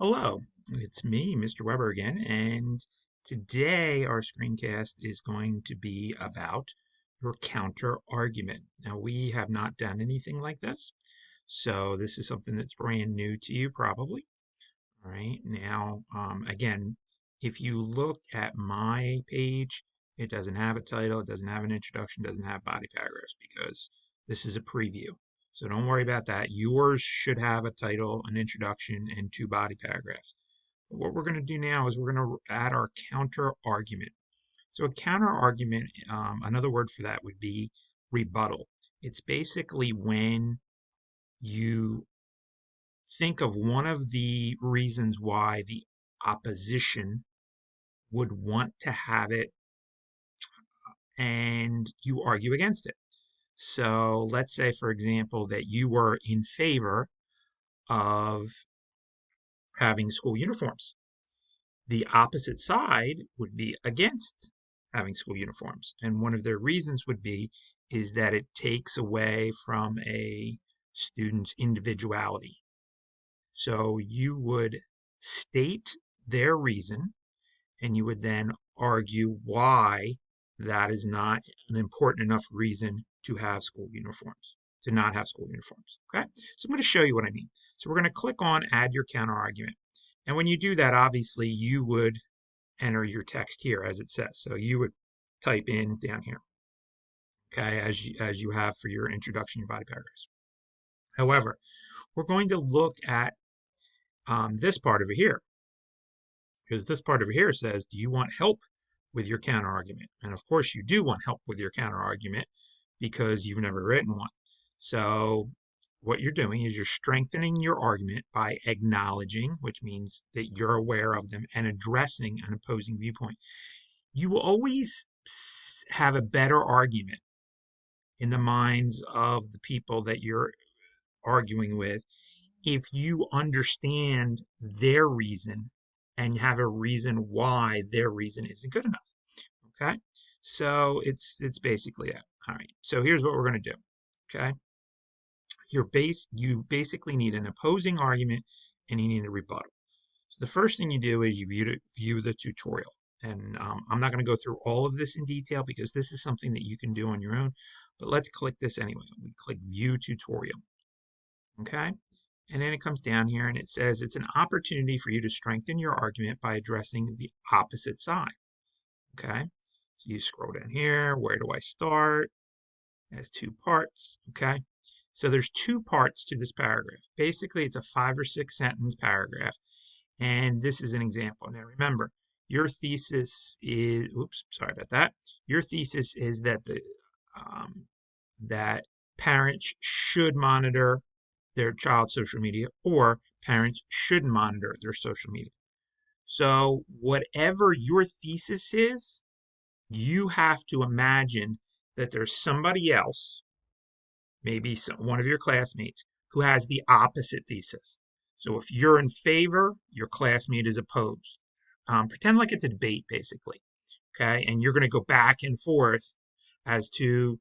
Hello, it's me, Mr. Weber again, and today our screencast is going to be about your counter argument. Now, we have not done anything like this, so this is something that's brand new to you, probably. All right, now, again, if you look at my page, it doesn't have a title, it doesn't have an introduction, doesn't have body paragraphs because this is a preview. So don't worry about that. Yours should have a title, an introduction, and two body paragraphs. But what we're going to do now is we're going to add our counter argument. So a counter argument, another word for that would be rebuttal. It's basically when you think of one of the reasons why the opposition would want to have it and you argue against it. So let's say, for example, that you were in favor of having school uniforms. The opposite side would be against having school uniforms. And one of their reasons would be is that it takes away from a student's individuality. So you would state their reason and you would then argue why that is not an important enough reason to have school uniforms, to not have school uniforms. Okay, so I'm going to show you what I mean. So we're going to click on add your counter argument. And when you do that, obviously you would enter your text here as it says. So you would type in down here, okay, as you have for your introduction, your body paragraphs. However, we're going to look at this part over here, because this part over here says, do you want help with your counter argument? And of course, you do want help with your counter argument because you've never written one. So what you're doing is you're strengthening your argument by acknowledging, which means that you're aware of them, and addressing an opposing viewpoint. You will always have a better argument in the minds of the people that you're arguing with if you understand their reason and have a reason why their reason isn't good enough. Okay, so it's basically that. All right, so here's what we're going to do. Okay, you basically need an opposing argument and you need a rebuttal. So the first thing you do is you view the tutorial. And I'm not going to go through all of this in detail because this is something that you can do on your own. But let's click this anyway. We click View Tutorial. Okay? And then it comes down here and it says it's an opportunity for you to strengthen your argument by addressing the opposite side. Okay? So you scroll down here. Where do I start? It has two parts. Okay? So there's two parts to this paragraph. Basically, it's a 5 or 6 sentence paragraph. And this is an example. Now remember, your thesis is, oops, sorry about that. Your thesis is that that parents should monitor their child's social media or parents shouldn't monitor their social media. So whatever your thesis is, you have to imagine that there's somebody else, maybe one of your classmates, who has the opposite thesis. So if you're in favor, your classmate is opposed. Pretend like it's a debate, basically. Okay, and you're going to go back and forth as to,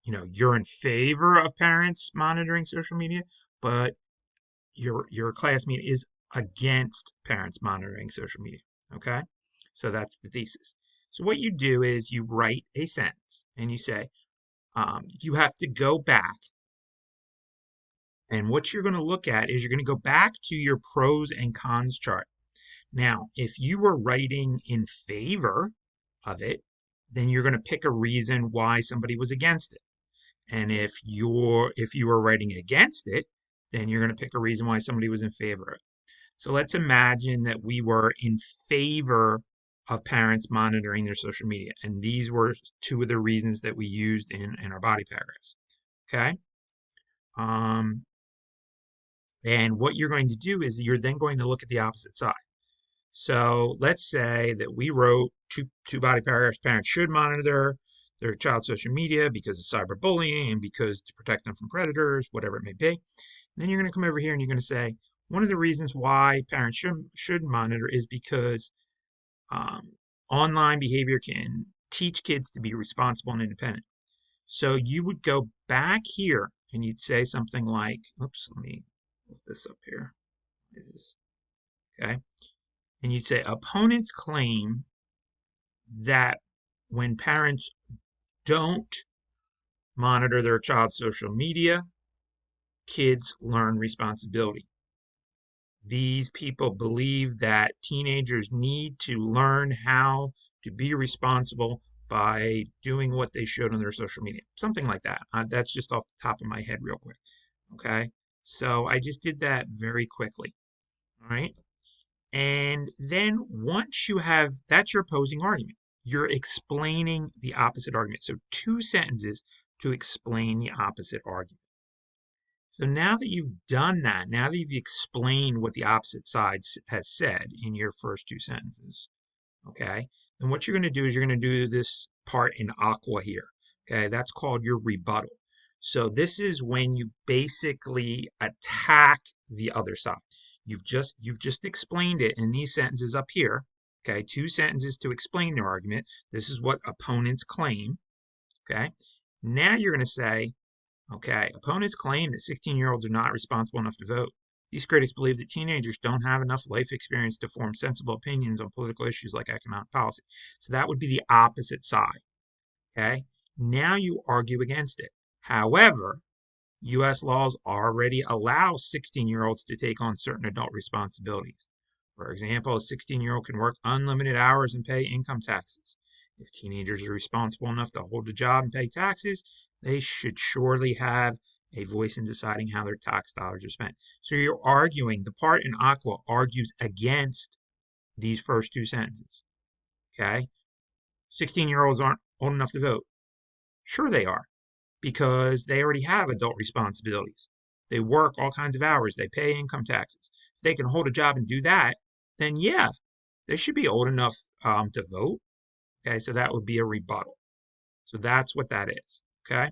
you're in favor of parents monitoring social media, but your classmate is against parents monitoring social media. Okay, so that's the thesis. So what you do is you write a sentence and you say, you have to go back. And what you're going to look at is you're going to go back to your pros and cons chart. Now, if you were writing in favor of it, then you're going to pick a reason why somebody was against it. And if you were writing against it, then you're going to pick a reason why somebody was in favor of it. So let's imagine that we were in favor of parents monitoring their social media. And these were two of the reasons that we used in our body paragraphs. Okay. Um, and what you're going to do is you're then going to look at the opposite side. So let's say that we wrote two body paragraphs. Parents should monitor their child's social media because of cyberbullying and because to protect them from predators, whatever it may be. And then you're going to come over here and you're going to say one of the reasons why parents should monitor is because online behavior can teach kids to be responsible and independent. So you would go back here and you'd say something like, oops, let me lift this up here. Is this? Okay. And you'd say opponents claim that when parents don't monitor their child's social media, kids learn responsibility. These people believe that teenagers need to learn how to be responsible by doing what they should on their social media. Something like that. That's just off the top of my head, real quick. Okay. So I just did that very quickly. All right. And then once you have, that's your opposing argument. You're explaining the opposite argument. So 2 sentences to explain the opposite argument. So now that you've done that, now that you've explained what the opposite side has said in your first 2 sentences, okay, then what you're going to do is you're going to do this part in aqua here. Okay, that's called your rebuttal. So this is when you basically attack the other side. You've just explained it in these sentences up here. Okay, 2 sentences to explain their argument. This is what opponents claim. Okay, now you're going to say, okay, opponents claim that 16-year-olds are not responsible enough to vote. These critics believe that teenagers don't have enough life experience to form sensible opinions on political issues like economic policy. So that would be the opposite side. Okay. Now you argue against it. However, U.S. laws already allow 16-year-olds to take on certain adult responsibilities. For example, a 16-year-old can work unlimited hours and pay income taxes. If teenagers are responsible enough to hold a job and pay taxes, they should surely have a voice in deciding how their tax dollars are spent. So you're arguing, the part in Aqua argues against these first 2 sentences. Okay? 16-year-olds aren't old enough to vote. Sure they are, because they already have adult responsibilities. They work all kinds of hours, they pay income taxes. If they can hold a job and do that, then yeah, they should be old enough to vote. Okay, so that would be a rebuttal. So that's what that is. Okay.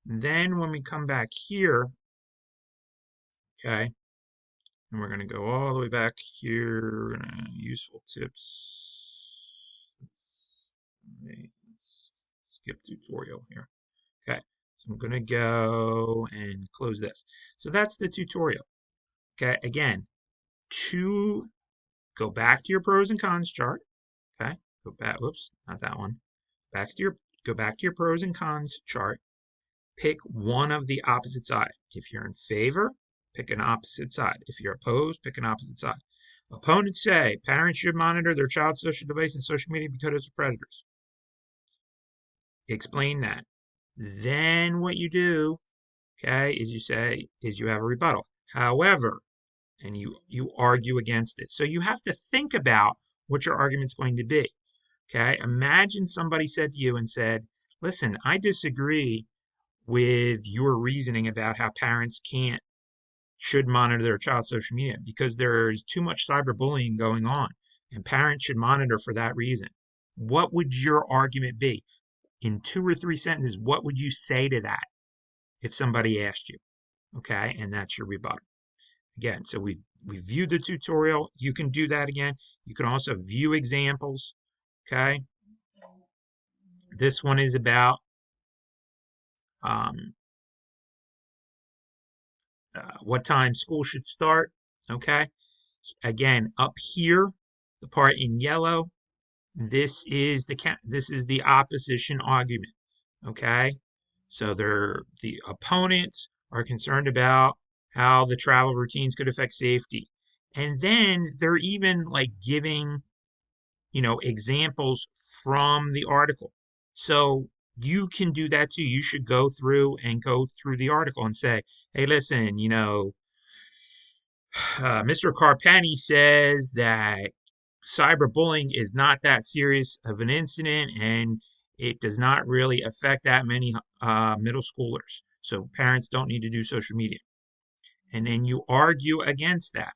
Then when we come back here, okay, and we're going to go all the way back here, useful tips. Let's skip tutorial here. Okay, so I'm going to go and close this. So that's the tutorial. Okay, again, to go back to your pros and cons chart. Okay, go back. Whoops, not that one. Go back to your pros and cons chart. Pick one of the opposite side. If you're in favor, pick an opposite side. If you're opposed, pick an opposite side. Opponents say parents should monitor their child's social device and social media because of predators. Explain that. Then what you do, okay, is you have a rebuttal. However, and you argue against it. So you have to think about what your argument's going to be. Okay, imagine somebody said to you and said, listen, I disagree with your reasoning about how parents should monitor their child's social media because there's too much cyberbullying going on and parents should monitor for that reason. What would your argument be? In 2 or 3 sentences, what would you say to that if somebody asked you? Okay, and that's your rebuttal. Again, so we viewed the tutorial. You can do that again. You can also view examples. Okay, this one is about um, what time school should start. Okay, again, up here, the part in yellow, this is the opposition argument. Okay, so the opponents are concerned about how the travel routines could affect safety, and then they're even like giving examples from the article. So you can do that too. You should go through the article and say, hey, listen, Mr. Carpenny says that cyberbullying is not that serious of an incident and it does not really affect that many middle schoolers. So parents don't need to do social media. And then you argue against that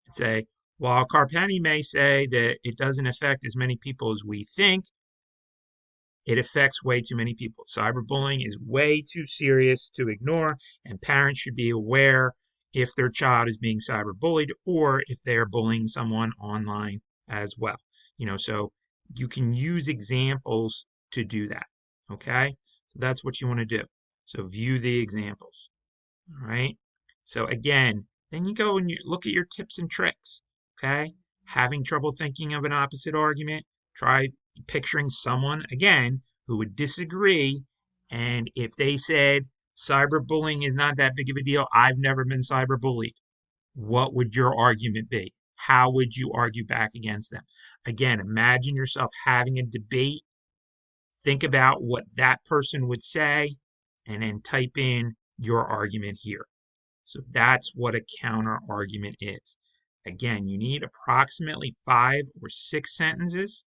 and say, while Carpenny may say that it doesn't affect as many people as we think, it affects way too many people. Cyberbullying is way too serious to ignore, and parents should be aware if their child is being cyberbullied or if they are bullying someone online as well. So you can use examples to do that. Okay? So that's what you want to do. So view the examples. All right? So again, then you go and you look at your tips and tricks. Okay? Having trouble thinking of an opposite argument? Try picturing someone, again, who would disagree. And if they said, cyberbullying is not that big of a deal, I've never been cyberbullied, what would your argument be? How would you argue back against them? Again, imagine yourself having a debate. Think about what that person would say, and then type in your argument here. So that's what a counter argument is. Again, you need approximately 5 or 6 sentences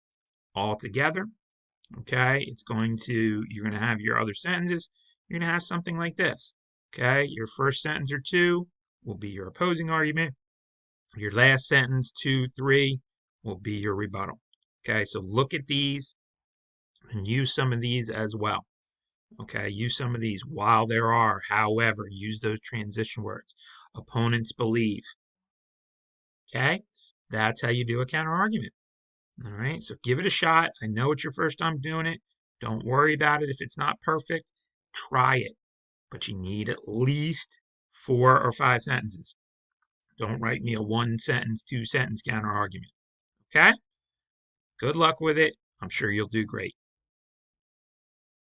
altogether. Okay, you're going to have your other sentences. You're going to have something like this. Okay, your first sentence or two will be your opposing argument. Your last sentence, 2, 3, will be your rebuttal. Okay, so look at these and use some of these as well. Okay, use some of these. While there are, however, use those transition words. Opponents believe. Okay, that's how you do a counter argument. All right, so give it a shot. I know it's your first time doing it. Don't worry about it if it's not perfect. Try it, but you need at least 4 or 5 sentences. Don't write me a 1 sentence, 2 sentence counter argument. Okay, good luck with it. I'm sure you'll do great.